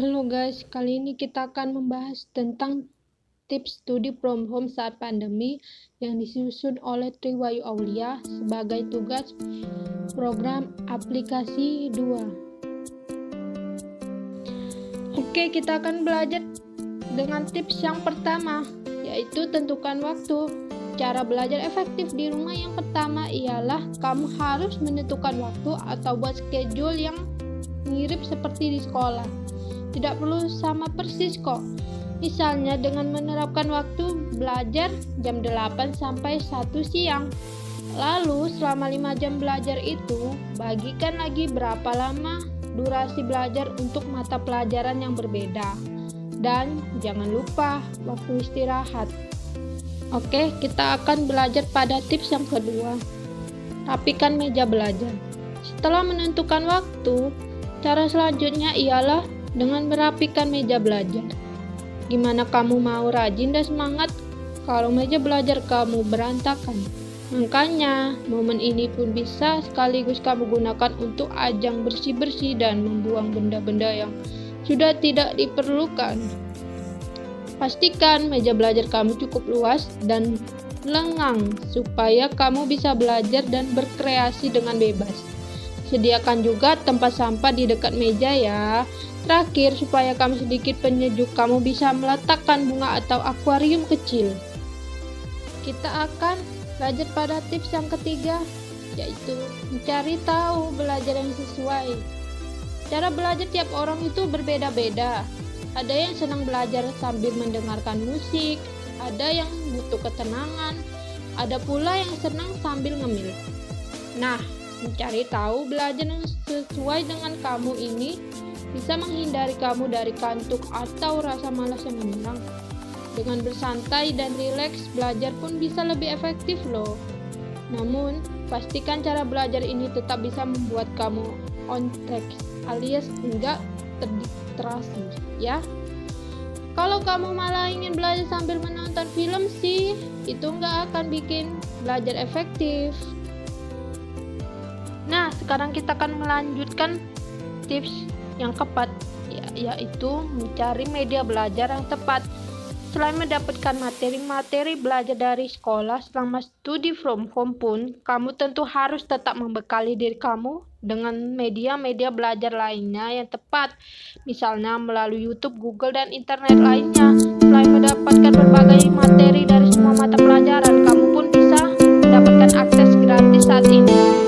Halo guys, kali ini kita akan membahas tentang tips studi from home saat pandemi yang disusun oleh Triwayu Aulia sebagai tugas program aplikasi 2. Oke, kita akan belajar dengan tips yang pertama, yaitu tentukan waktu. Cara belajar efektif di rumah yang pertama ialah kamu harus menentukan waktu atau buat schedule yang mirip seperti di sekolah. Tidak perlu sama persis kok. Misalnya dengan menerapkan waktu belajar jam 8 sampai 1 siang. Lalu selama 5 jam belajar itu, bagikan lagi berapa lama durasi belajar untuk mata pelajaran yang berbeda. Dan jangan lupa waktu istirahat. Oke, kita akan belajar pada tips yang kedua. Rapikan meja belajar. Setelah menentukan waktu, cara selanjutnya ialah dengan merapikan meja belajar. Gimana kamu mau rajin dan semangat kalau meja belajar kamu berantakan? Makanya, momen ini pun bisa sekaligus kamu gunakan untuk ajang bersih-bersih dan membuang benda-benda yang sudah tidak diperlukan. Pastikan meja belajar kamu cukup luas dan lengang supaya kamu bisa belajar dan berkreasi dengan bebas. Sediakan juga tempat sampah di dekat meja ya. Terakhir, supaya kamu sedikit penyejuk, kamu bisa meletakkan bunga atau akuarium kecil. Kita akan belajar pada tips yang ketiga, yaitu mencari tahu belajar yang sesuai. Cara belajar tiap orang itu berbeda-beda. Ada yang senang belajar sambil mendengarkan musik, ada yang butuh ketenangan, ada pula yang senang sambil ngemil. Nah, mencari tahu belajar yang sesuai dengan kamu ini bisa menghindari kamu dari kantuk atau rasa malas yang menyerang. Dengan bersantai dan rileks, belajar pun bisa lebih efektif loh. Namun, pastikan cara belajar ini tetap bisa membuat kamu on track alias enggak terdistraksi ya. Kalau kamu malah ingin belajar sambil menonton film sih, itu enggak akan bikin belajar efektif. Nah, sekarang kita akan melanjutkan tips yang keempat, yaitu mencari media belajar yang tepat. Selain mendapatkan materi-materi belajar dari sekolah selama studi from home pun, kamu tentu harus tetap membekali diri kamu dengan media-media belajar lainnya yang tepat, misalnya melalui YouTube, Google, dan internet lainnya. Selain mendapatkan berbagai materi dari semua mata pelajaran, kamu pun bisa mendapatkan akses gratis saat ini.